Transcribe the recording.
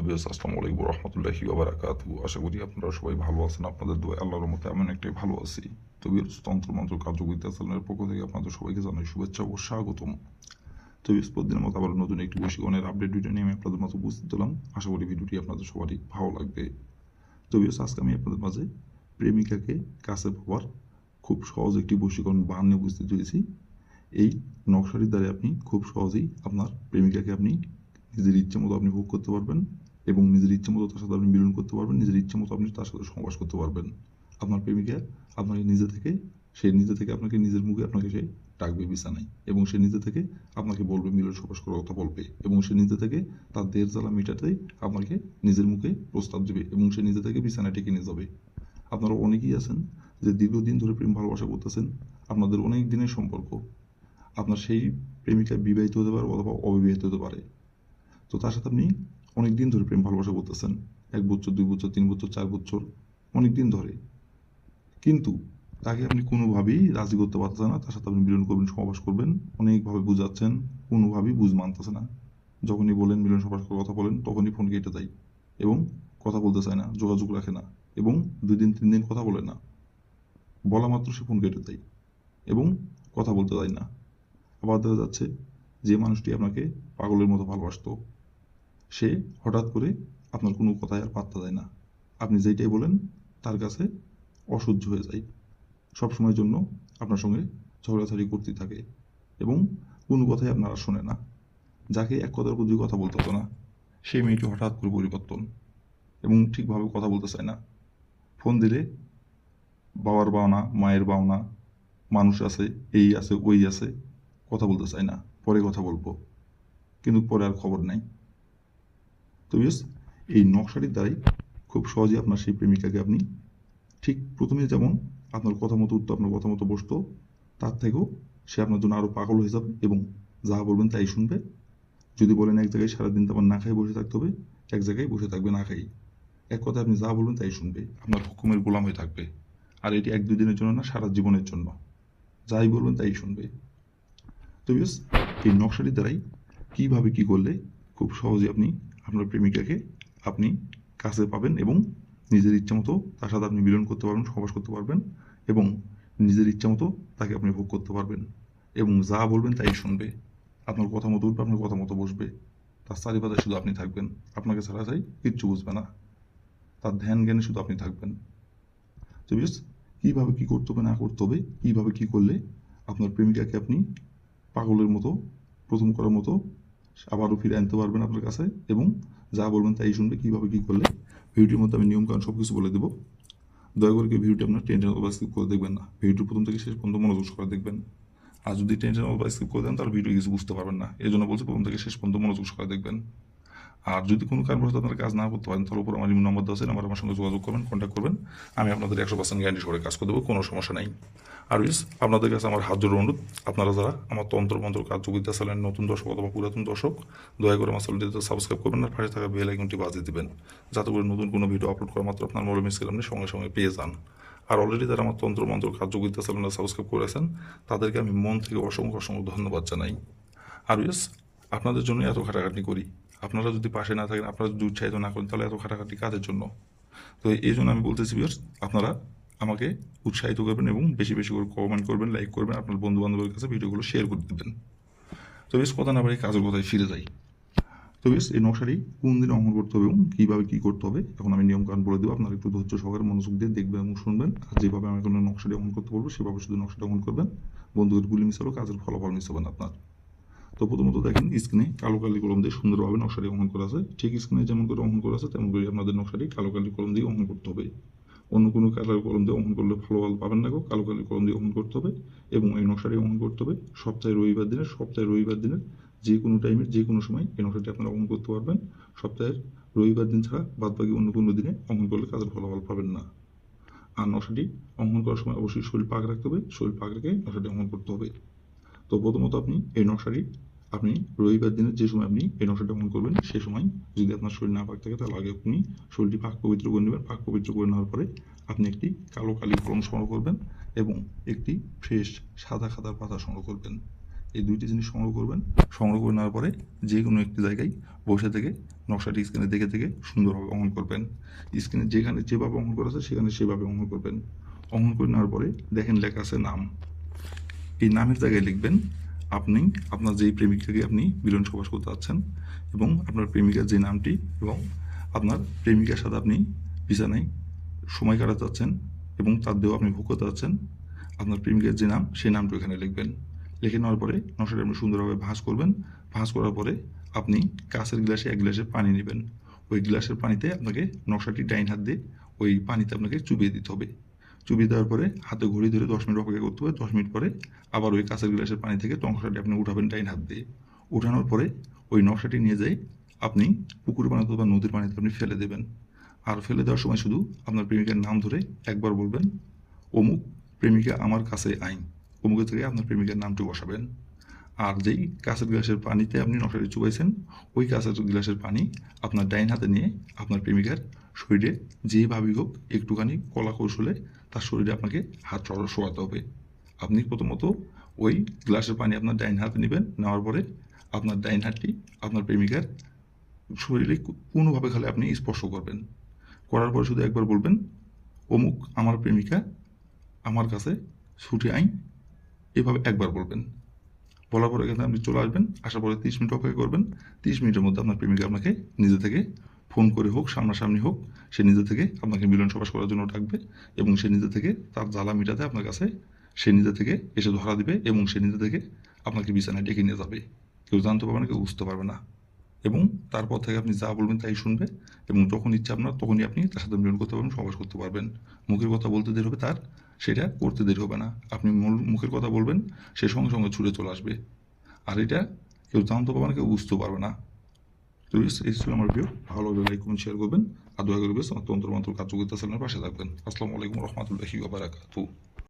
Viewers, আসসালামু আলাইকুম ওয়া রাহমাতুল্লাহি ওয়া বারাকাতুহু। আশা করি আপনারা সবাই ভালো আছেন। আপনাদের দোয়ায় আল্লাহর রহমতে আমি অনেকটাই ভালো আছি। তো ভিউয়ার্স, তন্ত্রমন্ত্র কার্যবিদ্যা চ্যানেলের পক্ষ থেকে আপনাদের সবাইকে জানাই শুভেচ্ছা ও স্বাগতম। তো ভিউয়ার্স, প্রতিদিনের মতো আবার নতুন একটি বশীকরণের আপডেট ভিডিও নিয়ে আমি আপনাদের মাঝে উপস্থিত হলাম। আশা করি ভিডিওটি আপনাদের সবারই ভালো লাগবে। তো ভিউয়ার্স, আজকে আমি আপনাদের মাঝে প্রেমিকাকে কাছে পাওয়ার খুব সহজ একটি বশীকরণ বান নিয়ে উপস্থিত হয়েছি। এই নকশাটির দ্বারা আপনি খুব সহজেই আপনার প্রেমিকাকে আপনি নিজের ইচ্ছে মতো আপনি ভোগ করতে পারবেন এবং নিজের ইচ্ছে মতো তার সাথে আপনি মিলন করতে পারবেন, নিজের ইচ্ছে মতো আপনি তার সাথে সহবাস করতে পারবেন। আপনার প্রেমিকা আপনাকে নিজে থেকে আপনাকে নিজের মুখে আপনাকে সে ডাকবে বিছানায় এবং সে নিজে থেকে আপনাকে বলবে, মিলন সহবাস করার কথা বলবে এবং সে নিজে থেকে তার দেহের জ্বালা মেটাতেই আপনাকে নিজের মুখে প্রস্তাব দেবে এবং সে নিজে থেকে বিছানায় ডেকে নিয়ে যাবে। আপনারা অনেকেই আছেন যে দীর্ঘদিন ধরে প্রেম ভালোবাসা করতেছেন, আপনাদের অনেক দিনের সম্পর্ক, আপনার সেই প্রেমিকা বিবাহিত হতে পারে অথবা অবিবাহিত হতে পারে। তো তার সাথে আপনি অনেক দিন ধরে প্রেম ভালোবাসা করতেছেন, 1 বছর, 2 বছর, 3 বছর, 4 বছর, অনেক দিন ধরে, কিন্তু তাকে আপনি কোনোভাবেই রাজি করতে পারতেছেন না। তার সাথে আপনি মিলন করবেন, সহবাস করবেন, অনেকভাবে বুঝাচ্ছেন, কোনোভাবেই বুঝ মানতেছে না। যখনই বলেন মিলন সহবাস করার কথা বলেন, তখনই ফোন কেটে দেয় এবং কথা বলতে চায় না, যোগাযোগ রাখে না এবং 2 দিন 3 দিন কথা বলে না। বলা মাত্র সে ফোন কেটে দেয় এবং কথা বলতে দেয় না। আবার দেখা যাচ্ছে যে মানুষটি আপনাকে পাগলের মতো ভালোবাসতো, সে হঠাৎ করে আপনার কোনো কথায় আর পাত্তা দেয় না। আপনি যেইটাই বলেন তার কাছে অসহ্য হয়ে যায়, সবসময়ের জন্য আপনার সঙ্গে ঝগড়াঝাড়ি করতে থাকে এবং কোনো কথাই আপনার আর শোনে না। যাকে এক কথার উপর 2 কথা বলতে হতো না, সেই মেয়েটি হঠাৎ করে পরিবর্তন এবং ঠিকভাবে কথা বলতে চায় না। ফোন দিলে বাবার বায়না, মায়ের বায়না, মানুষ আছে, এই আছে, ওই আছে, কথা বলতে চায় না, পরে কথা বলবো, কিন্তু পরে আর খবর নাই। তো ইয়েস, এই নকশাটির দ্বারাই খুব সহজেই আপনার সেই প্রেমিকাকে আপনি ঠিক প্রথমে যেমন আপনার কথা মতো উঠতো, আপনার কথা মতো বসতো, তার থেকেও সে আপনার জন্য আরও পাগল হয়ে যাবে এবং যা বলবেন তাই শুনবে। যদি বলেন এক জায়গায় সারাদিন তেমন না খাই বসে থাকতে হবে, এক জায়গায় বসে থাকবে না খাই। এক কথায় আপনি যা বলবেন তাই শুনবে, আপনার হুকুমের গোলাম হয়ে থাকবে। আর এটি 1-2 দিনের জন্য না, সারা জীবনের জন্য যাই বলবেন তাই শুনবে। তো ইয়েস, এই নকশাটির দ্বারাই কীভাবে কী করলে খুব সহজে আপনি আপনার প্রেমিকাকে আপনি কাছে পাবেন এবং নিজের ইচ্ছা মতো তার সাথে আপনি মিলন করতে পারবেন, সহবাস করতে পারবেন এবং নিজের ইচ্ছা মতো তাকে আপনি ভোগ করতে পারবেন এবং যা বলবেন তাই শুনবে, আপনার কথা মতো উঠবে, আপনার কথা মতো বসবে, তার চারিপাশে শুধু আপনি থাকবেন, আপনাকে ছাড়া চাই কিচ্ছু বুঝবে না, তার ধ্যান জ্ঞানে শুধু আপনি থাকবেন। তো বিকজ কীভাবে কী করতে হবে না করতে হবে, কীভাবে কী করলে আপনার প্রেমিকাকে আপনি পাগলের মতো, প্রথম করার মতো আবারও ফিরে আনতে পারবেন আপনার কাছে এবং যা বলবেন তাই শুনবে, কীভাবে কী করলে ভিডিওর মধ্যে আমি নিয়মকানুন সব কিছু বলে দেবো। দয়া করে কি ভিডিওটি আপনার টেনশন বা স্কিপ করে দেখবেন না, ভিডিওটি প্রথম থেকে শেষ পর্যন্ত মনোযোগ সহকারে দেখবেন। আর যদি টেনশন বা স্কিপ করে দেন তাহলে ভিডিও কিছু বুঝতে পারবেন না, এই জন্য বলছি প্রথম থেকে শেষ পর্যন্ত মনোযোগ সহকারে দেখবেন। আর যদি কোনো কারণবশত আপনারা কাজ না করতে পারেন, তাহলে উপর আমার ইমেল নম্বর দেওয়া আছে, আমার সঙ্গে যোগাযোগ করবেন, কন্ট্যাক্ট করবেন, আমি আপনাদের 100% গ্যারান্টি সহকারে কাজ করে দেবো, কোনো সমস্যা নেই। আর ইস, আপনাদের কাছে আমার হাত জোড় অনুরোধ, আপনারা যারা আমার তন্ত্রমন্ত্র কার্যবিদ্যা চ্যানেলের নতুন দর্শক অথবা পুরাতন দর্শক, দয়া করে আমার চ্যানেলটিতে সাবস্ক্রাইব করবেন আর পাশে থাকা বেল আইকনটি বাজিয়ে দেবেন, যাতে করে নতুন কোনো ভিডিও আপলোড করা মাত্র আপনার মোবাইল মিস আপনি সঙ্গে সঙ্গে পেয়ে যান। আর অলরেডি যারা আমার তন্ত্রমন্ত্র কার্যবিদ্যা চ্যানেলটা সাবস্ক্রাইব করেছেন, তাদেরকে আমি মন থেকে অসংখ্য অসংখ্য ধন্যবাদ জানাই। আর ইস, আপনাদের জন্য এত খাটাখাটি করি, আপনারা যদি পাশে না থাকেন, আপনারা যদি উৎসাহিত না করেন, তাহলে এত খাটাখাটি কাজের জন্য। তো এই জন্য আমি বলতেছি ভিউয়ার্স, আপনারা আমাকে উৎসাহিত করবেন এবং বেশি বেশি করে কমেন্ট করবেন, লাইক করবেন, আপনার বন্ধু বান্ধবের কাছে ভিডিওগুলো শেয়ার করে দেবেন। তো বেশ, কথা না বাড়ি কাজের কথায় ফিরে যাই। তো বেশ, এই নকশাটি কোন দিনে অঙ্কন করতে হবে এবং কীভাবে কী করতে হবে এখন আমি নিয়মকানুন বলে দেবো, আপনারা একটু ধৈর্য সহকারে মনোযোগ দিয়ে দেখবেন এবং শুনবেন। আর যেভাবে আমি কোনো নকশাটি অঙ্কন করতে বলবো সেভাবে শুধু নকশাটা অঙ্কন করবেন, বন্ধুদের গুলি মিস হলেও কাজের ফলাফল মিস হবে না আপনার। তো প্রথমত দেখেন, স্ক্রিনে কালো কালি কলম দিয়ে সুন্দরভাবে নকশাটি অঙ্কন করা আছে, ঠিক স্ক্রিনে যেমন করে অঙ্কন করা আছে তেমন করে আপনাদের নকশাটি কালো কালি কলম দিয়ে অঙ্কন করতে হবে। অন্য কোনো কালার কলম দিয়ে অঙ্কন করলে ভালো পাবেন না গো, কালো কালি কলম দিয়ে অঙ্কন করতে হবে এবং এই নকশাটি অঙ্কন করতে হবে সপ্তাহে রবিবার দিনের যে কোনো টাইমের যে কোনো সময় এই নকশাটি আপনারা অঙ্কন করতে পারবেন। সপ্তাহের রবিবার দিন ছাড়া বাদবাকি অন্য কোনো দিনে অঙ্কন করলে কাজের ফলাফল পাবেন না। আর নকশাটি অঙ্কন করার সময় অবশ্যই শরীর পাক রাখতে হবে, শরীর পাক রেখে নকশাটি অঙ্কন করতে হবে। তো প্রথমত আপনি এই নকশাটি আপনি রবিবার দিনের যে সময় আপনি এই নকশাটি অঙ্কন করবেন, সে সময় যদি আপনার শরীর না পাক থাকে, তাহলে আগে আপনি শরীরটি পাক পবিত্র করে নেবেন। পাক পবিত্র করে নেওয়ার পরে আপনি একটি কালো কালি কলম সংগ্রহ করবেন এবং একটি ফ্রেশ সাদা খাতার পাতা সংগ্রহ করবেন। এই দুইটি জিনিস সংগ্রহ করবেন। সংগ্রহ করে নেওয়ার পরে যে কোনো একটি জায়গায় বসে থেকে নকশাটি স্ক্রিনে দেখে থেকে সুন্দরভাবে অঙ্কন করবেন। স্ক্রিনে যেখানে যেভাবে অঙ্কন করা আছে সেখানে সেভাবে অঙ্কন করবেন। অঙ্কন করে নেওয়ার পরে দেখেন লেখা আছে নাম। এই নামের জায়গায় লিখবেন আপনি আপনার যেই প্রেমিকাকে আপনি মিলন সবাস করতে যাচ্ছেন এবং আপনার প্রেমিকার যে নামটি এবং আপনার প্রেমিকার সাথে আপনি বিছানায় সময় কাটাতে যাচ্ছেন এবং তার দেহ আপনি ভোগ করতে যাচ্ছেন, আপনার প্রেমিকার যে নাম সেই নামটা এখানে লিখবেন। লিখে নেওয়ার পরে নকশাটি আপনি সুন্দরভাবে ভাঁজ করবেন। ভাঁজ করার পরে আপনি কাঁচের গ্লাসে 1 গ্লাসে পানি নেবেন। ওই গ্লাসের পানিতে আপনাকে নকশাটি ডাইন হাত দিয়ে ওই পানিতে আপনাকে চুবিয়ে দিতে হবে। চুবিয়ে দেওয়ার পরে হাতে ঘড়ি ধরে 10 মিনিট অপেক্ষা করতে হবে। 10 মিনিট পরে আবার ওই কাঁচের গ্লাসের পানি থেকে নকশাটি আপনি উঠাবেন ডাইন হাত দিয়ে। উঠানোর পরে ওই নকশাটি নিয়ে যাই আপনি পুকুর পানিতে বা নদীর পানিতে আপনি ফেলে দেবেন। আর ফেলে দেওয়ার সময় শুধু আপনার প্রেমিকার নাম ধরে একবার বলবেন অমুক প্রেমিকা আমার কাছে আইন, অমুকের থেকে আপনার প্রেমিকার নামটি বসাবেন। আর যেই কাঁচের গ্লাসের পানিতে আপনি নকশাটি চুবাইছেন ওই কাঁচের গ্লাসের পানি আপনার ডাইন হাতে নিয়ে আপনার প্রেমিকার শরীরে যেভাবেই হোক একটুখানি কলা কৌশলে তার শরীরে আপনাকে হাত শোয়াতে হবে। আপনি প্রথমত ওই গ্লাসের পানি আপনার ডাইন হাতে নেবেন। নেওয়ার পরে আপনার ডাইন হাতটি আপনার প্রেমিকার শরীরে কোনোভাবে খালি আপনি স্পর্শ করবেন। করার পরে শুধু একবার বলবেন অমুক আমার প্রেমিকা আমার কাছে ছুটে আইন, এভাবে একবার বলবেন। বলার পরে এখানে আপনি চলে আসবেন। আসার পরে 30 মিনিট অপেক্ষা করবেন। 30 মিনিটের মধ্যে আপনার প্রেমিকা আপনাকে নিজে থেকে ফোন করে হোক সামনাসামনি হোক সে নিজে থেকে আপনাকে মিলন সবাস করার জন্য ডাকবে এবং সে নিজে থেকে তার জ্বালা মিটাতে আপনার কাছে সে নিজে থেকে এসে ধরা দিবে এবং সে নিজে থেকে আপনাকে বিছানায় ডেকে নিয়ে যাবে। কেউ জানতে পারবে না, কেউ বুঝতে পারবে না এবং তারপর থেকে আপনি যা বলবেন তাই শুনবে এবং যখন ইচ্ছা আপনার তখনই আপনি তার সাথে মিলন করতে পারবেন, সহবাস করতে পারবেন। মুখের কথা বলতে দেরি হবে তার, সেটা করতে দেরি হবে না। আপনি মুখের কথা বলবেন, সে সঙ্গে সঙ্গে ছুটে চলে আসবে। আর এটা কেউ জানতে পারবে না, কেউ বুঝতেও পারবে না। তো এই ছিল আমার ভিডিও। ভালো লাগলে লাইক কমেন্ট শেয়ার করবেন আর দয়া করে আমার তন্ত্র মন্ত্র কার্যকরিতা চ্যানেলের পাশে থাকবেন। আসসালামু আলাইকুম রহমতুল্লাহি ওয়া বারাকাতুহু।